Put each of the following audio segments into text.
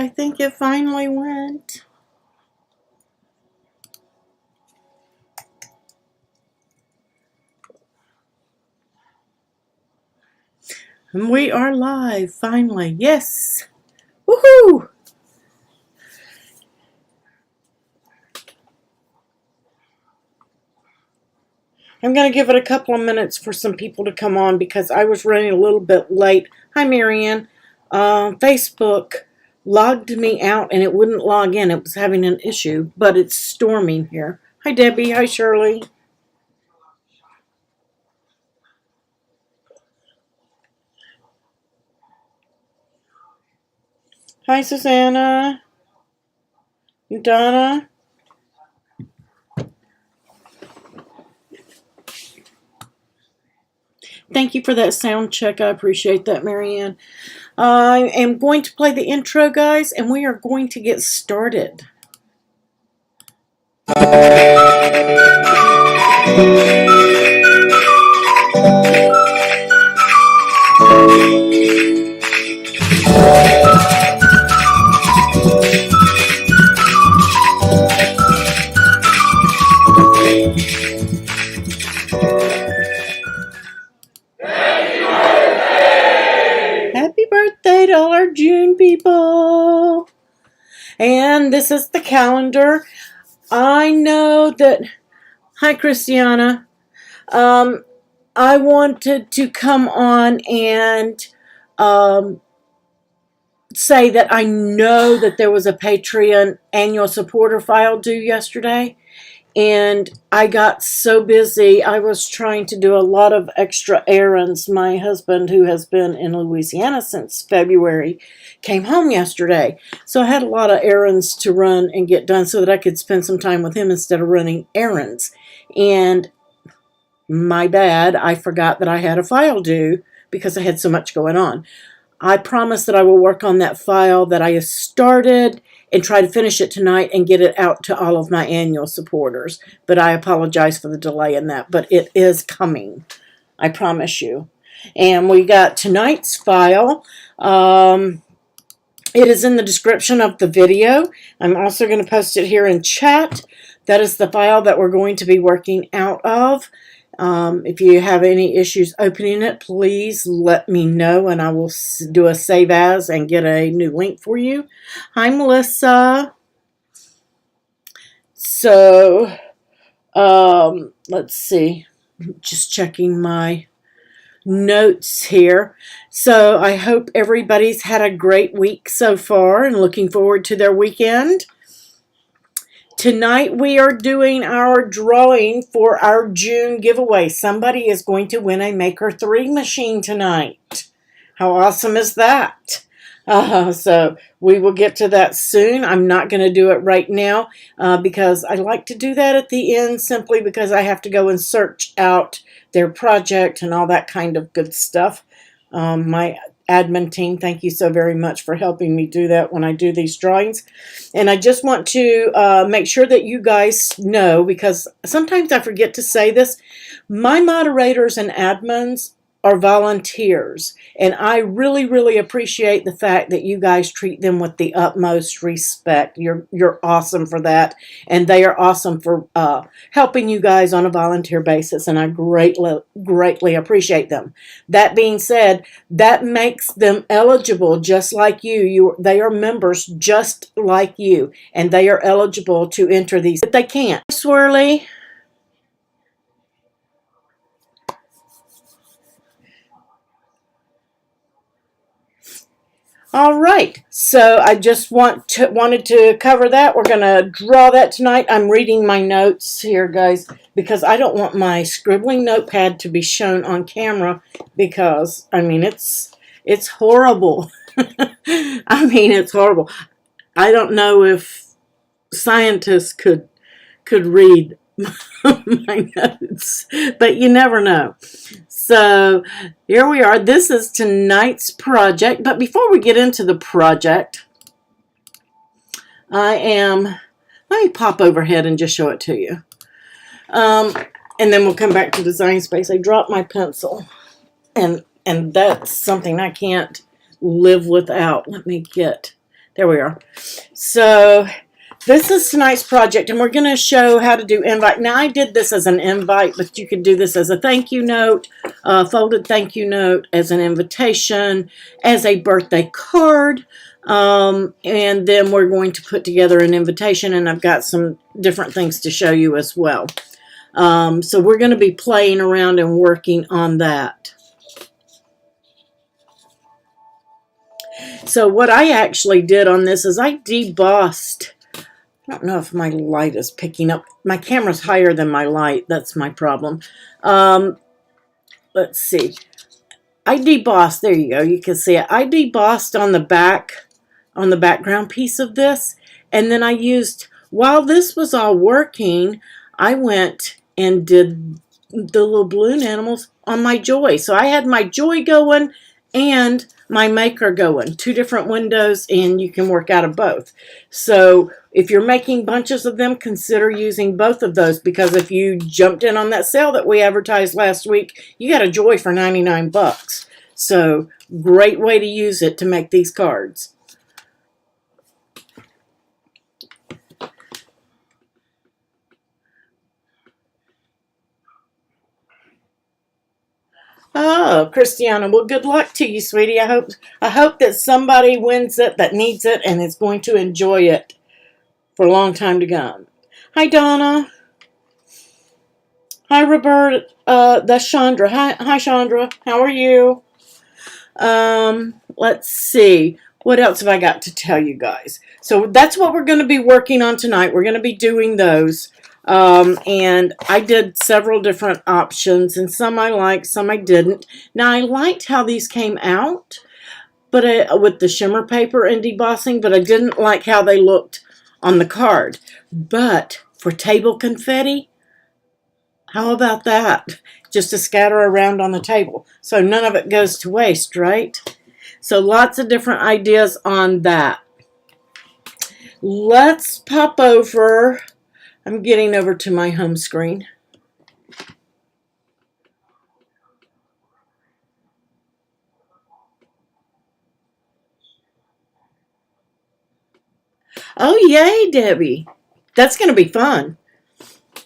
I think it finally went. And we are live, finally. Yes! Woohoo! I'm going to give it a couple of minutes for some people to come on because I was running a little bit late. Hi, Marianne. Facebook logged me out and it wouldn't log in. It was having an issue, but it's storming here. Hi, Debbie. Hi, Shirley. Hi, Susanna. Donna. Thank you for that sound check. I appreciate that, Marianne. I am going to play the intro, guys, and we are going to get started. Happy birthday to all our June people. And this is the calendar. I know that, hi Christiana, I wanted to come on and say that I know that there was a Patreon annual supporter file due yesterday. And I got so busy, I was trying to do a lot of extra errands. My husband, who has been in Louisiana since February, came home yesterday. So I had a lot of errands to run and get done so that I could spend some time with him instead of running errands. And my bad, I forgot that I had a file due because I had so much going on. I promise that I will work on that file that I started and try to finish it tonight and get it out to all of my annual supporters. But I apologize for the delay in that. But it is coming. I promise you. And we got tonight's file. It is in the description of the video. I'm also going to post it here in chat. That is the file that we're going to be working out of. If you have any issues opening it, please let me know and I will do a save as and get a new link for you. Hi, Melissa. So, let's see. Just checking my notes here. So, I hope everybody's had a great week so far and looking forward to their weekend. Tonight we are doing our drawing for our June giveaway. Somebody is going to win a Maker 3 machine tonight. How awesome is that? So we will get to that soon. I'm not going to do it right now because I like to do that at the end simply because I have to go and search out their project and all that kind of good stuff. My admin team, thank you so very much for helping me do that when I do these drawings. And I just want to make sure that you guys know, because sometimes I forget to say this, my moderators and admins are volunteers. And I really, really appreciate the fact that you guys treat them with the utmost respect. You're awesome for that. And they are awesome for helping you guys on a volunteer basis. And I greatly appreciate them. That being said, that makes them eligible just like you. They are members just like you. And they are eligible to enter these. But they can't. Swirly. All right, so I just wanted to cover that. We're going to draw that tonight. I'm reading my notes here, guys, because I don't want my scribbling notepad to be shown on camera because, I mean, it's horrible. I mean, it's horrible. I don't know if scientists could read my notes, but you never know. So here we are. This is tonight's project. But before we get into the project, let me pop overhead and just show it to you. And then we'll come back to Design Space. I dropped my pencil, and that's something I can't live without. Let me get There we are. So this is tonight's project, and we're going to show how to do invite. Now, I did this as an invite, but you could do this as a thank you note, a folded thank you note, as an invitation, as a birthday card, and then we're going to put together an invitation, and I've got some different things to show you as well. So we're going to be playing around and working on that. So what I actually did on this is I debossed. I don't know if my light is picking up. My camera's higher than my light. That's my problem. Let's see. I debossed. There you go. You can see it. I debossed on the background piece of this. And then I used, while this was all working, I went and did the little balloon animals on my Joy. So I had my Joy going and my Maker going. Two different windows, and you can work out of both. So if you're making bunches of them, consider using both of those, because if you jumped in on that sale that we advertised last week, you got a Joy for 99 bucks. So great way to use it to make these cards. Oh, Christiana, well, good luck to you, sweetie. I hope that somebody wins it that needs it and is going to enjoy it for a long time to come. Hi, Donna. Hi, Robert. That's Chandra. Hi, Chandra. How are you? Let's see. What else have I got to tell you guys? So that's what we're going to be working on tonight. We're going to be doing those. And I did several different options, and some I liked, some I didn't. Now, I liked how these came out, but with the shimmer paper and debossing, but I didn't like how they looked on the card. But for table confetti, how about that? Just to scatter around on the table, so none of it goes to waste, right? So lots of different ideas on that. Let's pop over. I'm getting over to my home screen. Oh, yay, Debbie. That's going to be fun.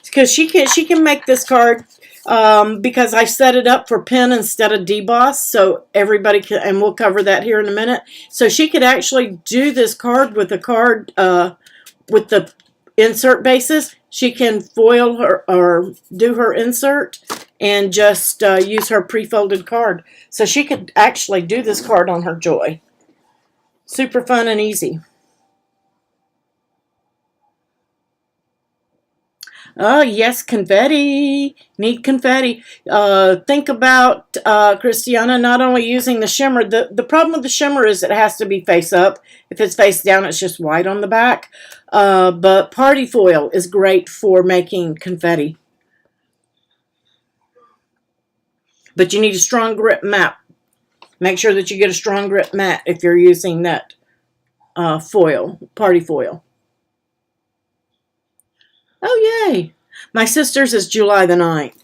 Because she can make this card because I set it up for pen instead of deboss, so everybody can, and we'll cover that here in a minute. So she could actually do this card with with the insert bases. She can foil her or do her insert and just use her pre-folded card. So she could actually do this card on her Joy. Super fun and easy. Oh, yes, confetti. Need confetti. Think about, Christiana, not only using the shimmer. The problem with the shimmer is it has to be face up. If it's face down, it's just white on the back. But party foil is great for making confetti. But you need a strong grip mat. Make sure that you get a strong grip mat if you're using that foil, party foil. Oh, yay. My sister's is July the 9th.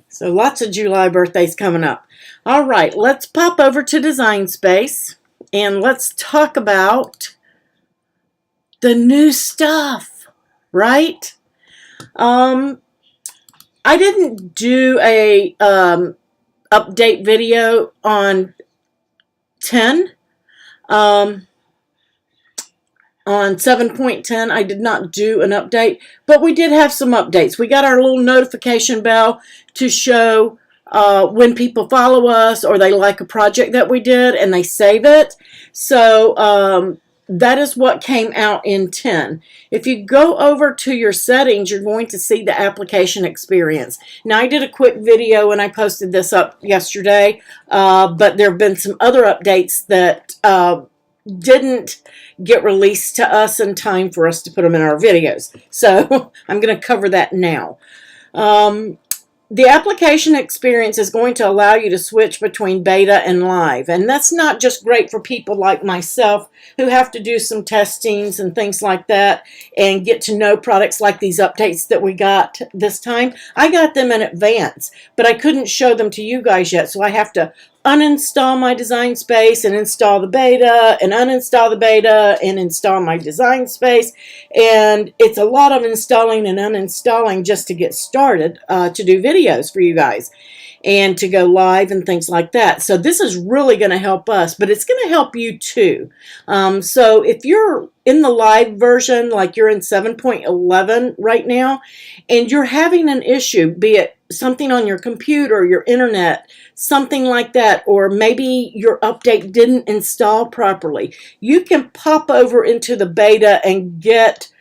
So lots of July birthdays coming up. All right, let's pop over to Design Space and let's talk about the new stuff, right? I didn't do a update video on 10. On 7.10, I did not do an update, but we did have some updates. We got our little notification bell to show when people follow us or they like a project that we did and they save it. So that is what came out in 10. If you go over to your settings, you're going to see the application experience. Now, I did a quick video and I posted this up yesterday, but there have been some other updates that didn't get released to us in time for us to put them in our videos. So I'm going to cover that now. The application experience is going to allow you to switch between beta and live. And that's not just great for people like myself who have to do some testings and things like that and get to know products like these updates that we got this time. I got them in advance, but I couldn't show them to you guys yet, so I have to uninstall my design space and install the beta and uninstall the beta and install my design space. And it's a lot of installing and uninstalling just to get started to do videos for you guys and to go live and things like that. So this is really going to help us, but it's going to help you too. So if you're in the live version, like you're in 7.11 right now, and you're having an issue, be it something on your computer, your internet, something like that, or maybe your update didn't install properly, you can pop over into the beta and get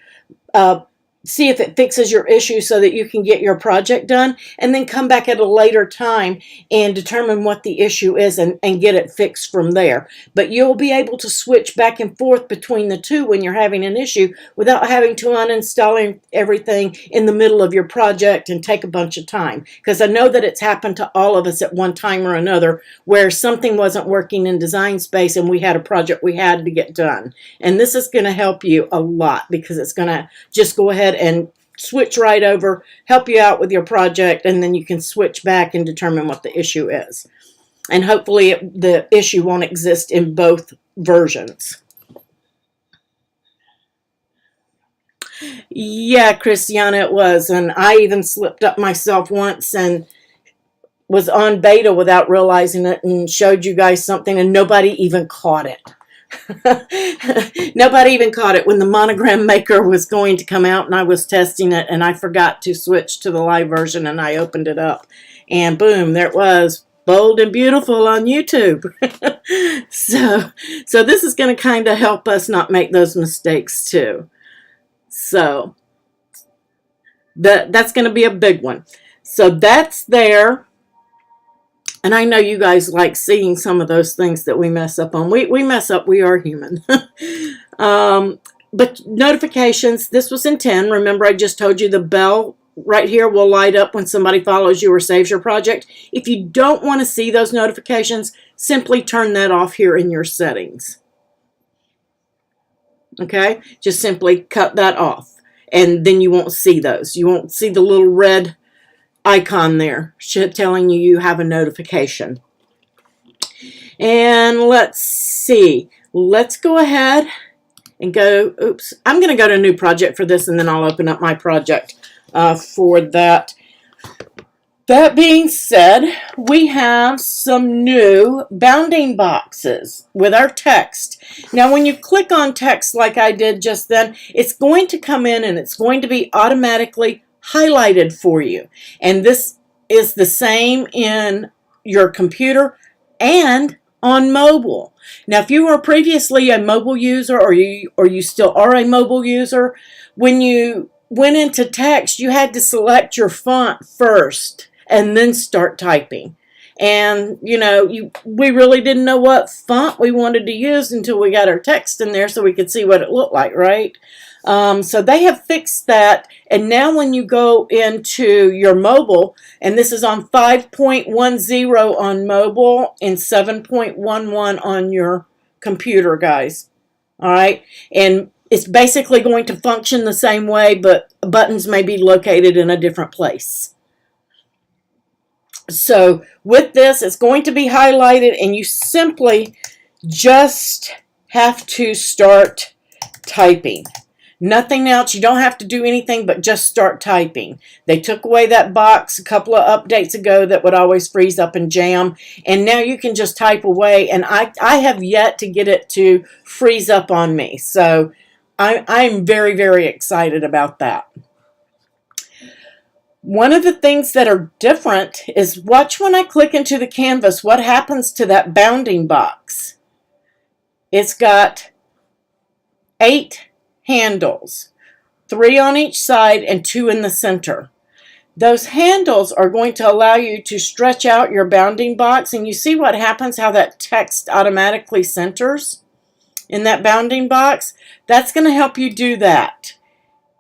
see if it fixes your issue so that you can get your project done, and then come back at a later time and determine what the issue is and get it fixed from there. But you'll be able to switch back and forth between the two when you're having an issue without having to uninstall everything in the middle of your project and take a bunch of time. Because I know that it's happened to all of us at one time or another where something wasn't working in Design Space and we had a project we had to get done. And this is going to help you a lot because it's going to just go ahead and switch right over, help you out with your project, and then you can switch back and determine what the issue is. And hopefully the issue won't exist in both versions. Yeah, Christiana, it was. And I even slipped up myself once and was on beta without realizing it and showed you guys something and nobody even caught it. Nobody even caught it when the monogram maker was going to come out and I was testing it and I forgot to switch to the live version and I opened it up and boom, there it was, bold and beautiful on YouTube. So this is going to kind of help us not make those mistakes too. So that's going to be a big one. So that's there. And I know you guys like seeing some of those things that we mess up on. We mess up. We are human. But notifications, this was in 10. Remember, I just told you the bell right here will light up when somebody follows you or saves your project. If you don't want to see those notifications, simply turn that off here in your settings. Okay? Just simply cut that off. And then you won't see those. You won't see the little red icon there telling you have a notification. And let's see. Let's go ahead and go. Oops. I'm going to go to a new project for this and then I'll open up my project for that. That being said, we have some new bounding boxes with our text. Now, when you click on text like I did just then, it's going to come in and it's going to be automatically highlighted for you. And this is the same in your computer and on mobile. Now, if you were previously a mobile user or you still are a mobile user, when you went into text, you had to select your font first and then start typing. And, you know, we really didn't know what font we wanted to use until we got our text in there so we could see what it looked like, right? So they have fixed that, and now when you go into your mobile, and this is on 5.10 on mobile and 7.11 on your computer, guys. All right, and it's basically going to function the same way, but buttons may be located in a different place. So with this, it's going to be highlighted, and you simply just have to start typing. Nothing else. You don't have to do anything but just start typing. They took away that box a couple of updates ago that would always freeze up and jam. And now you can just type away. And I have yet to get it to freeze up on me. So I'm very, very excited about that. One of the things that are different is watch when I click into the canvas, what happens to that bounding box. It's got 8 handles, 3 on each side and 2 in the center. Those handles are going to allow you to stretch out your bounding box, and you see what happens, how that text automatically centers in that bounding box. That's going to help you do that.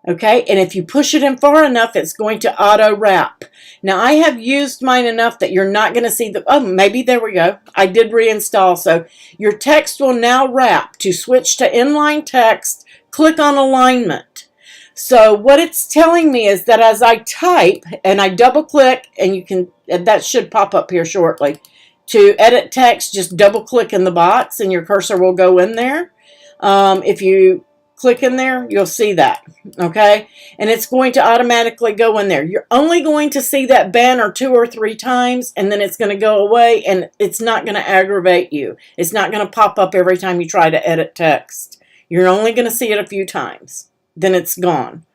Okay, and if you push it in far enough, it's going to auto wrap. Now, I have used mine enough that you're not going to see the, oh, maybe there we go. I did reinstall. So your text will now wrap. To switch to inline text, click on alignment. So what it's telling me is that as I type and I double click, and you can, that should pop up here shortly. To edit text, just double click in the box and your cursor will go in there. If you click in there, you'll see that, okay? And it's going to automatically go in there. You're only going to see that banner 2 or 3 times, and then it's going to go away, and it's not going to aggravate you. It's not going to pop up every time you try to edit text. You're only going to see it a few times. Then it's gone.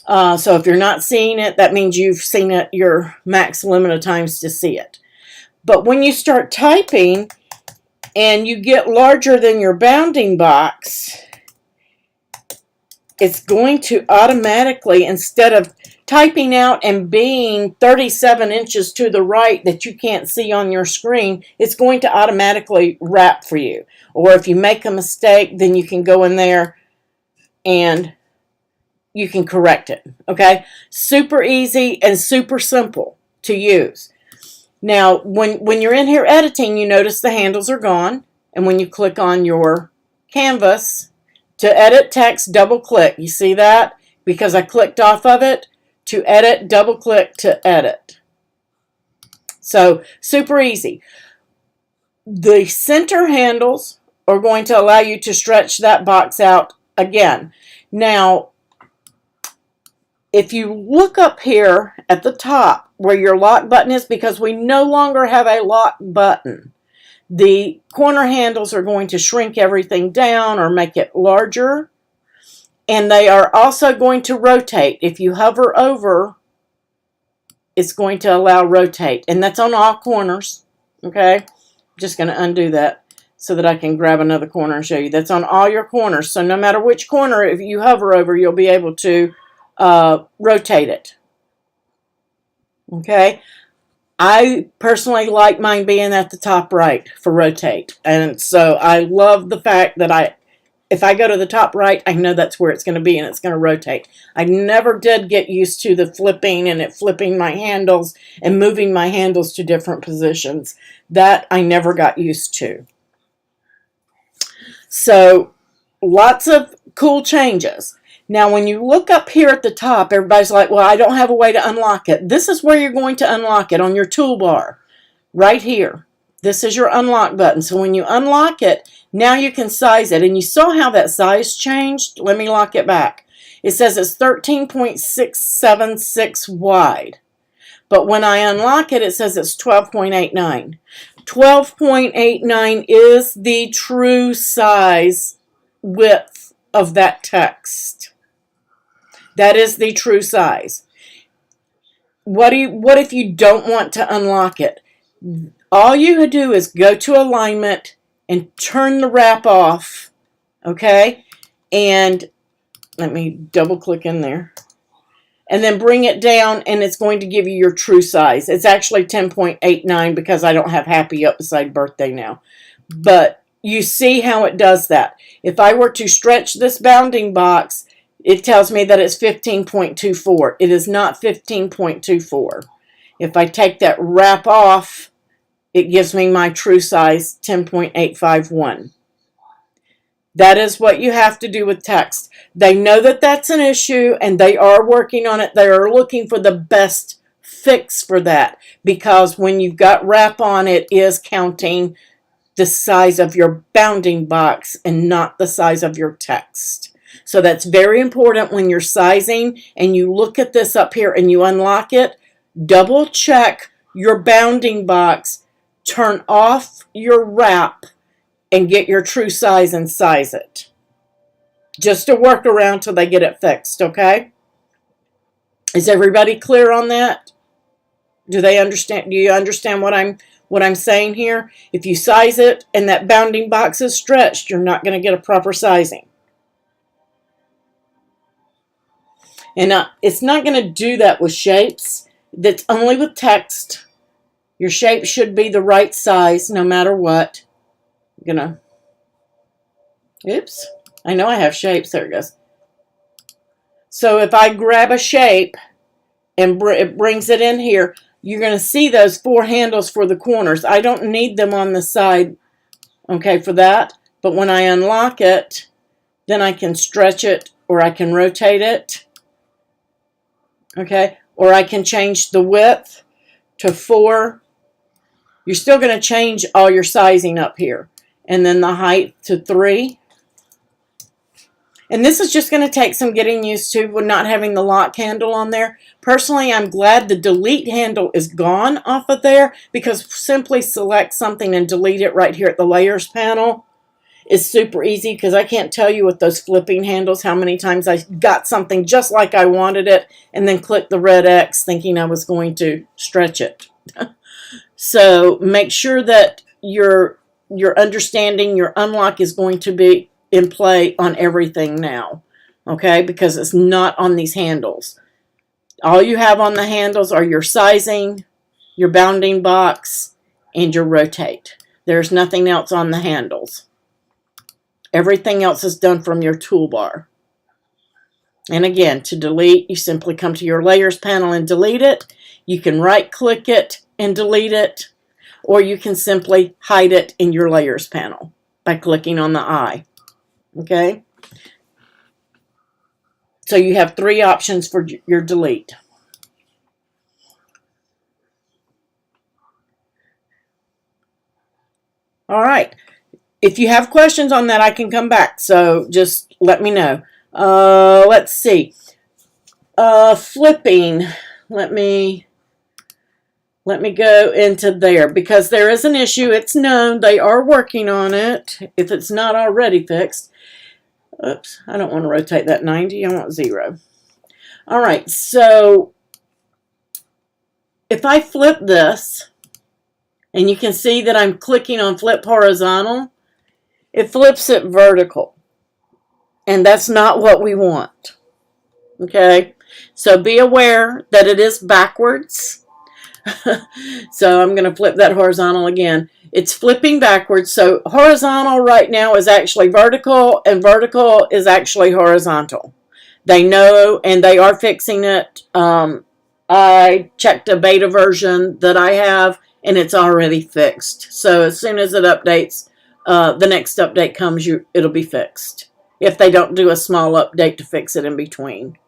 So if you're not seeing it, that means you've seen it your max limit of times to see it. But when you start typing and you get larger than your bounding box, it's going to automatically, instead of typing out and being 37 inches to the right that you can't see on your screen, it's going to automatically wrap for you. Or if you make a mistake, then you can go in there and you can correct it. Okay? Super easy and super simple to use. Now, when you're in here editing, you notice the handles are gone. And when you click on your canvas to edit text, double click. You see that? Because I clicked off of it. To edit, double click to edit. So, super easy. The center handles are going to allow you to stretch that box out again. Now, if you look up here at the top where your lock button is, because we no longer have a lock button, the corner handles are going to shrink everything down or make it larger. And they are also going to rotate. If you hover over, it's going to allow rotate. And that's on all corners. Okay? I'm just going to undo that so that I can grab another corner and show you. That's on all your corners. So no matter which corner, if you hover over, you'll be able to rotate it. Okay? I personally like mine being at the top right for rotate. And so I love the fact that if I go to the top right, I know that's where it's going to be and it's going to rotate. I never did get used to the flipping and it flipping my handles and moving my handles to different positions. That I never got used to. So lots of cool changes. Now, when you look up here at the top, everybody's like, well, I don't have a way to unlock it. This is where you're going to unlock it on your toolbar, right here. This is your unlock button. So when you unlock it, now you can size it. And you saw how that size changed? Let me lock it back. It says it's 13.676 wide. But when I unlock it, it says it's 12.89. 12.89 is the true size width of that text. That is the true size. What if you don't want to unlock it? All you do is go to alignment and turn the wrap off, okay? And let me double click in there. And then bring it down and it's going to give you your true size. It's actually 10.89 because I don't have happy up beside birthday now. But you see how it does that. If I were to stretch this bounding box, it tells me that it's 15.24. It is not 15.24. If I take that wrap off, it gives me my true size, 10.851. That is what you have to do with text. They know that that's an issue, and they are working on it. They are looking for the best fix for that, because when you've got wrap on, it is counting the size of your bounding box and not the size of your text. So that's very important when you're sizing and you look at this up here and you unlock it. Double check your bounding box, turn off your wrap, and get your true size and size it. Just to work around till they get it fixed, okay? Is everybody clear on that? Do they understand? Do you understand what I'm saying here? If you size it and that bounding box is stretched, you're not going to get a proper sizing. And it's not going to do that with shapes. That's only with text. Your shape should be the right size no matter what. I'm going to... Oops. I know I have shapes. There it goes. So if I grab a shape and it brings it in here, you're going to see those 4 handles for the corners. I don't need them on the side, okay, for that. But when I unlock it, then I can stretch it or I can rotate it. Okay, or I can change the width to 4 You're still going to change all your sizing up here. And then the height to 3. And this is just going to take some getting used to with not having the lock handle on there. Personally, I'm glad the delete handle is gone off of there, because simply select something and delete it right here at the layers panel is super easy, because I can't tell you with those flipping handles how many times I got something just like I wanted it and then clicked the red X thinking I was going to stretch it. So make sure that you're understanding your unlock is going to be in play on everything now, okay? Because it's not on these handles. All you have on the handles are your sizing, your bounding box, and your rotate. There's nothing else on the handles. Everything else is done from your toolbar. And again, to delete, you simply come to your layers panel and delete it. You can right-click it and delete it, or you can simply hide it in your layers panel by clicking on the eye. Okay? So you have 3 options for your delete. All right. If you have questions on that, I can come back. So just let me know. Let's see. Flipping. Let me go into there, because there is an issue. It's known. They are working on it, if it's not already fixed. Oops, I don't want to rotate that 90. I want 0. All right, so if I flip this, and you can see that I'm clicking on flip horizontal, it flips it vertical. And that's not what we want. Okay, so be aware that it is backwards. So I'm going to flip that horizontal again. It's flipping backwards. So horizontal right now is actually vertical, and vertical is actually horizontal. They know, and they are fixing it. I checked a beta version that I have, and it's already fixed. So as soon as it updates, the next update comes, it'll be fixed, if they don't do a small update to fix it in between.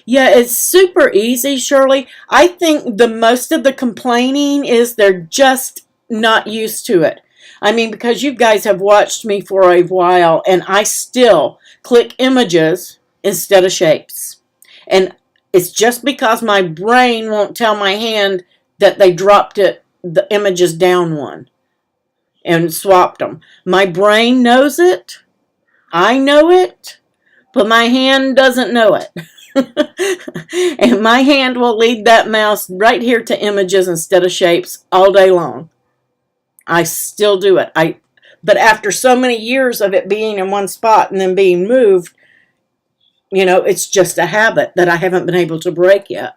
Yeah, it's super easy, Shirley. I think the most of the complaining is they're just not used to it. I mean, because you guys have watched me for a while, and I still click images instead of shapes. And it's just because my brain won't tell my hand that they dropped the images down one and swapped them. My brain knows it. I know it. But my hand doesn't know it. And my hand will lead that mouse right here to images instead of shapes all day long. I still do it. But after so many years of it being in one spot and then being moved, it's just a habit that I haven't been able to break yet.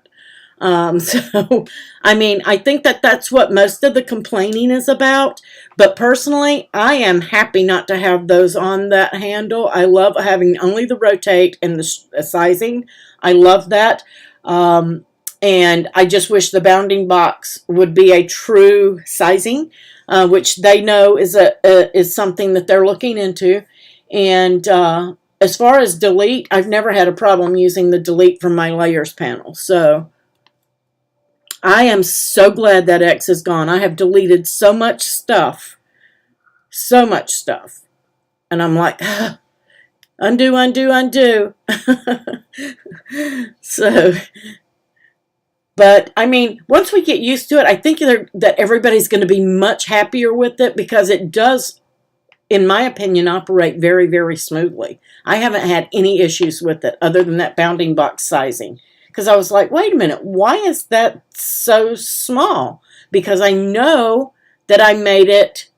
So, I mean, I think that's what most of the complaining is about. But personally, I am happy not to have those on that handle. I love having only the rotate and the sizing. I love that. And I just wish the bounding box would be a true sizing, which they know is something that they're looking into. And as far as delete, I've never had a problem using the delete from my layers panel. So I am so glad that X is gone. I have deleted so much stuff. So much stuff. And I'm like, undo, undo, undo. So, but I mean, once we get used to it, I think that everybody's going to be much happier with it, because it does, in my opinion, operate very, very smoothly. I haven't had any issues with it other than that bounding box sizing. Because I was like, wait a minute, why is that so small? Because I know that I made it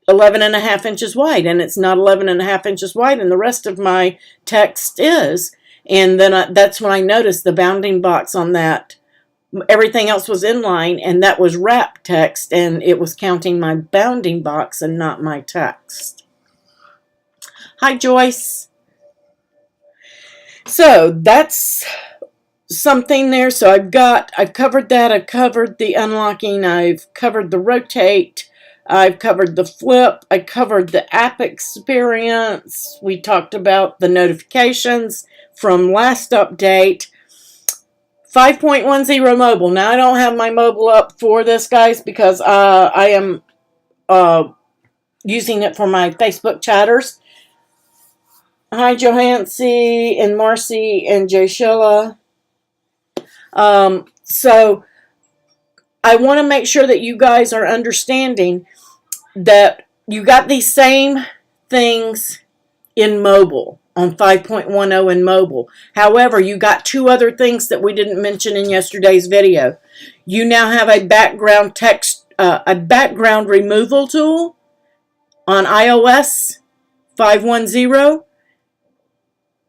11.5 inches wide, and it's not 11.5 inches wide, and the rest of my text is. And then that's when I noticed the bounding box on that. Everything else was inline, and that was wrap text, and it was counting my bounding box and not my text. Hi, Joyce. So that's something there. So I've covered that. I've covered the unlocking. I've covered the rotate. I've covered the flip. I covered the app experience. We talked about the notifications from last update. 5.10 mobile. Now, I don't have my mobile up for this, guys, because I am using it for my Facebook chatters. Hi, Johansi and Marcy and Jay Shilla. So I want to make sure that you guys are understanding that you got these same things in mobile, on 5.10 in mobile. However, you got two other things that we didn't mention in yesterday's video. You now have a background removal tool on iOS 5.10,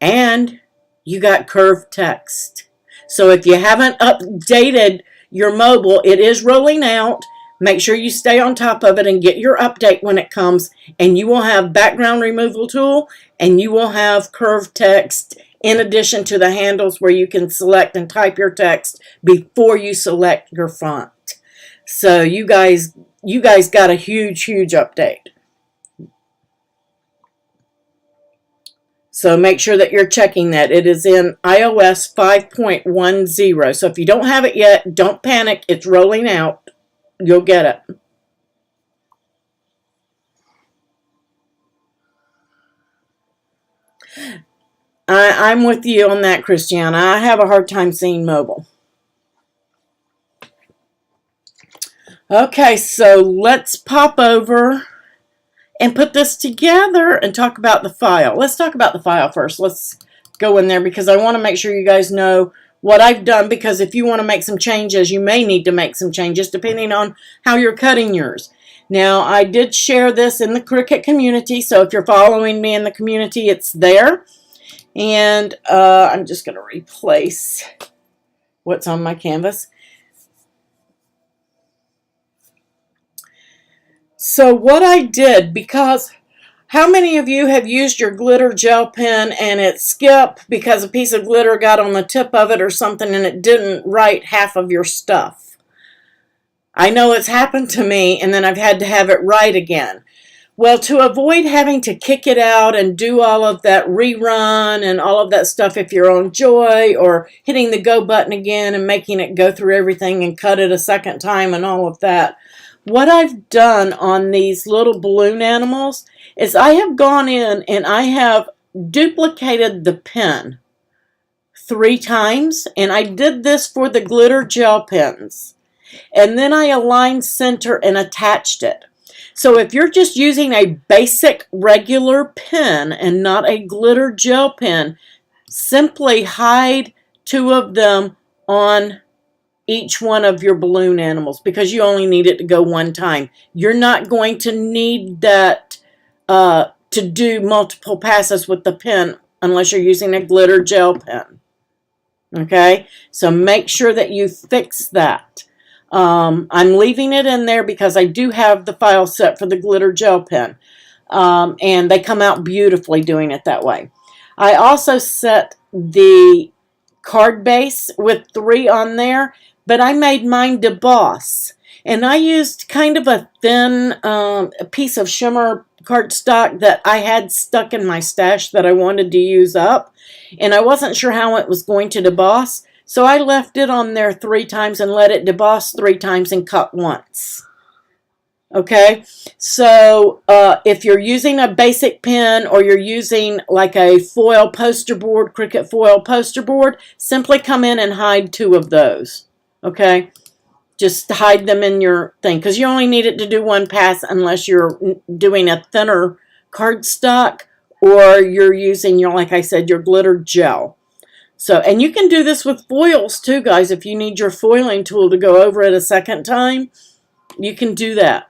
and you got curved text. So if you haven't updated your mobile, it is rolling out. Make sure you stay on top of it and get your update when it comes, and you will have background removal tool, and you will have curved text in addition to the handles where you can select and type your text before you select your font. So you guys got a huge update. So make sure that you're checking that. It is in iOS 5.10. So if you don't have it yet, don't panic. It's rolling out. You'll get it. I'm with you on that, Christiana. I have a hard time seeing mobile. Okay, so let's pop over and put this together and talk about the file. Let's talk about the file first. Let's go in there because I want to make sure you guys know what I've done, because if you want to make some changes, you may need to make some changes depending on how you're cutting yours. Now, I did share this in the Cricut community, so if you're following me in the community, it's there. And I'm just going to replace what's on my canvas. So what I did, because how many of you have used your glitter gel pen and it skipped because a piece of glitter got on the tip of it or something and it didn't write half of your stuff? I know it's happened to me, and then I've had to have it right again. Well, to avoid having to kick it out and do all of that rerun and all of that stuff if you're on Joy, or hitting the go button again and making it go through everything and cut it a second time and all of that, what I've done on these little balloon animals is I have gone in and I have duplicated the pen 3 times, and I did this for the glitter gel pens. And then I aligned center and attached it. So if you're just using a basic regular pen and not a glitter gel pen, simply hide 2 of them on each one of your balloon animals, because you only need it to go 1 time. You're not going to need that to do multiple passes with the pen unless you're using a glitter gel pen. Okay, so make sure that you fix that. I'm leaving it in there because I do have the file set for the glitter gel pen, and they come out beautifully doing it that way. I also set the card base with 3 on there, but I made mine deboss, and I used kind of a thin piece of shimmer cardstock that I had stuck in my stash that I wanted to use up, and I wasn't sure how it was going to deboss, so I left it on there 3 times and let it deboss 3 times and cut once. Okay, so if you're using a basic pen or you're using like a foil poster board, Cricut foil poster board, simply come in and hide 2 of those. Okay, just hide them in your thing, because you only need it to do 1 pass unless you're doing a thinner cardstock or you're using your, like I said, your glitter gel. So, and you can do this with foils too, guys. If you need your foiling tool to go over it a second time, you can do that.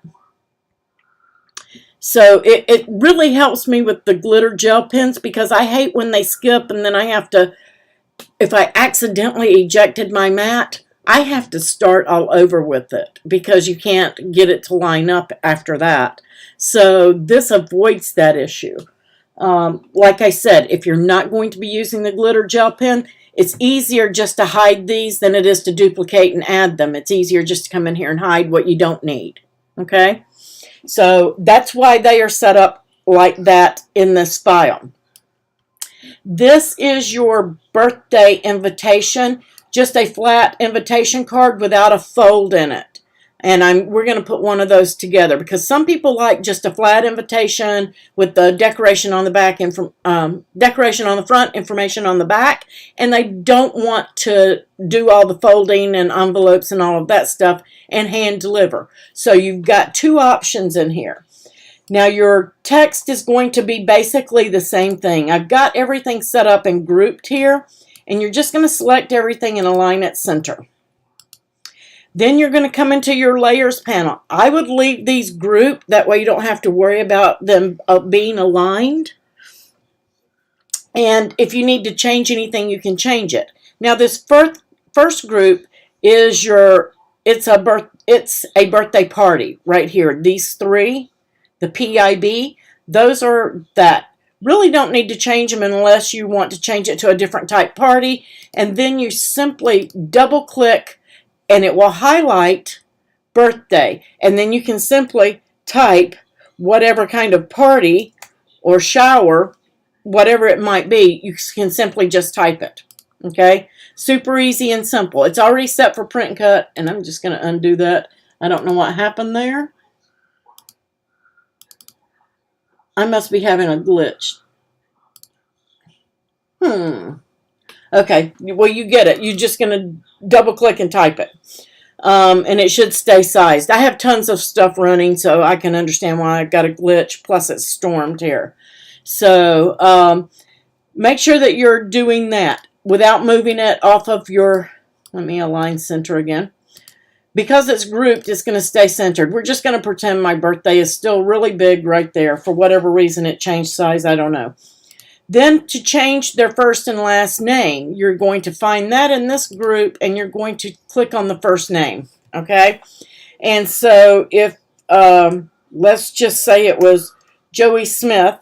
So it really helps me with the glitter gel pens, because I hate when they skip and then I have to, if I accidentally ejected my mat, I have to start all over with it because you can't get it to line up after that. So this avoids that issue. Like I said, if you're not going to be using the glitter gel pen, it's easier just to hide these than it is to duplicate and add them. It's easier just to come in here and hide what you don't need. Okay? So that's why they are set up like that in this file. This is your birthday invitation. just a flat invitation card without a fold in it. And we're going to put one of those together because some people like just a flat invitation with the decoration on the back, decoration on the front, information on the back, and they don't want to do all the folding and envelopes and all of that stuff and hand deliver. So you've got two options in here. Now your text is going to be basically the same thing. I've got everything set up and grouped here, and you're just going to select everything and align it center. Then you're going to come into your layers panel. I would leave these grouped. That way you don't have to worry about them being aligned. And if you need to change anything, you can change it. Now this first group is it's a birthday party right here. These three, the PIB, those are that. Really don't need to change them unless you want to change it to a different type party. And then you simply double click and it will highlight birthday. And then you can simply type whatever kind of party or shower, whatever it might be, you can simply just type it. Okay? Super easy and simple. It's already set for print and cut, and I'm just going to undo that. I don't know what happened there. I must be having a glitch. Okay, well, you get it. You're just going to double click and type it. And it should stay sized. I have tons of stuff running, so I can understand why I've got a glitch. Plus, it's stormed here. So, make sure that you're doing that without moving it off of your, let me align center again. Because it's grouped, it's going to stay centered. We're just going to pretend my birthday is still really big right there. For whatever reason, it changed size. I don't know. Then to change their first and last name, you're going to find that in this group and you're going to click on the first name, okay? And so if, let's just say it was Joey Smith,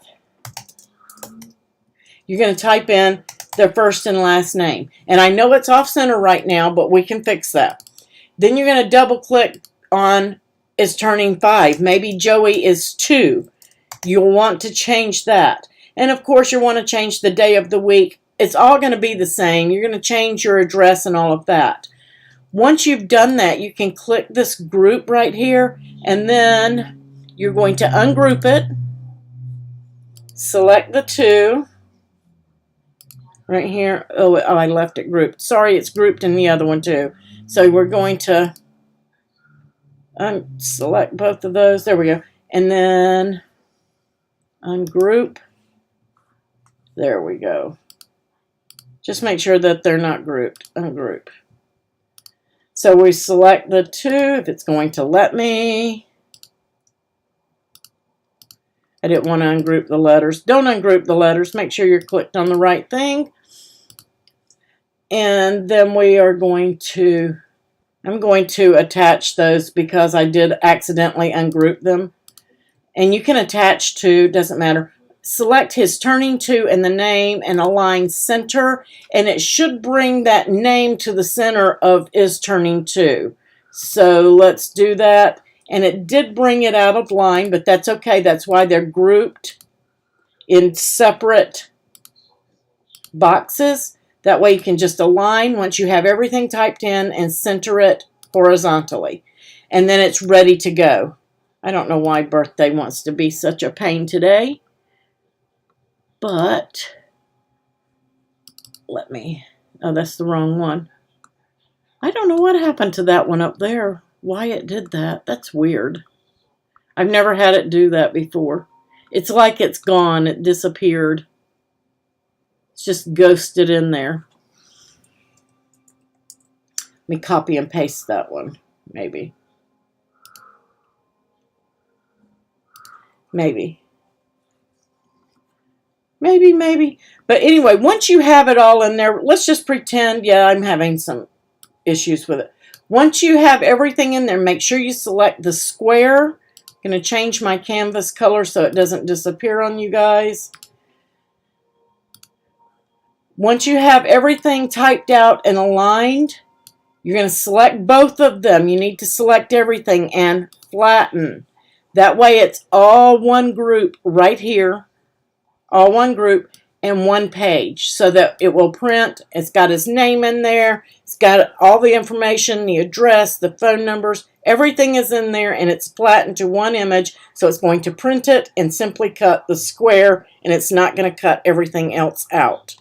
you're going to type in their first and last name. And I know it's off center right now, but we can fix that. Then you're going to double click on is turning 5. Maybe Joey is 2. You'll want to change that. And of course, you want to change the day of the week. It's all going to be the same. You're going to change your address and all of that. Once you've done that, you can click this group right here, and then you're going to ungroup it. Select the 2 right here. Oh, I left it grouped. Sorry, it's grouped in the other one too. So we're going to select both of those. There we go. And then ungroup. There we go. Just make sure that they're not grouped. Ungroup. So we select the 2 if it's going to let me. I didn't want to ungroup the letters. Don't ungroup the letters. Make sure you're clicked on the right thing. And then we are going to, I'm going to attach those because I did accidentally ungroup them. And you can attach to, doesn't matter. Select his turning to and the name and align center, and it should bring that name to the center of is turning to. So let's do that. And it did bring it out of line, but that's okay. That's why they're grouped in separate boxes. That way you can just align once you have everything typed in and center it horizontally. And then it's ready to go. I don't know why birthday wants to be such a pain today. But, let me, oh, that's the wrong one. I don't know what happened to that one up there. Why it did that. That's weird. I've never had it do that before. It's like it's gone. It disappeared. It's just ghosted in there. Let me copy and paste that one. Maybe. Maybe. Maybe. But anyway, once you have it all in there, let's just pretend, yeah, I'm having some issues with it. Once you have everything in there, make sure you select the square. I'm going to change my canvas color so it doesn't disappear on you guys. Once you have everything typed out and aligned, you're going to select both of them. You need to select everything and flatten. That way it's all one group right here. All one group. and one page so that it will print. It's got his name in there. It's got all the information, the address, the phone numbers. Everything is in there, and it's flattened to one image. So it's going to print it and simply cut the square, and it's not going to cut everything else out.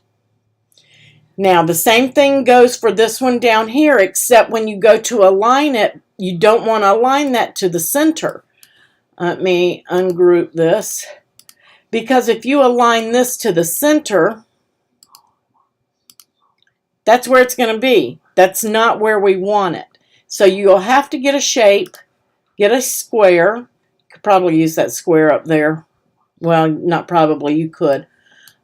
Now, the same thing goes for this one down here, except when you go to align it, you don't want to align that to the center. Let me ungroup this. Because if you align this to the center, that's where it's going to be. That's not where we want it. So you'll have to get a shape, get a square. You could probably use that square up there. Well, not probably, you could.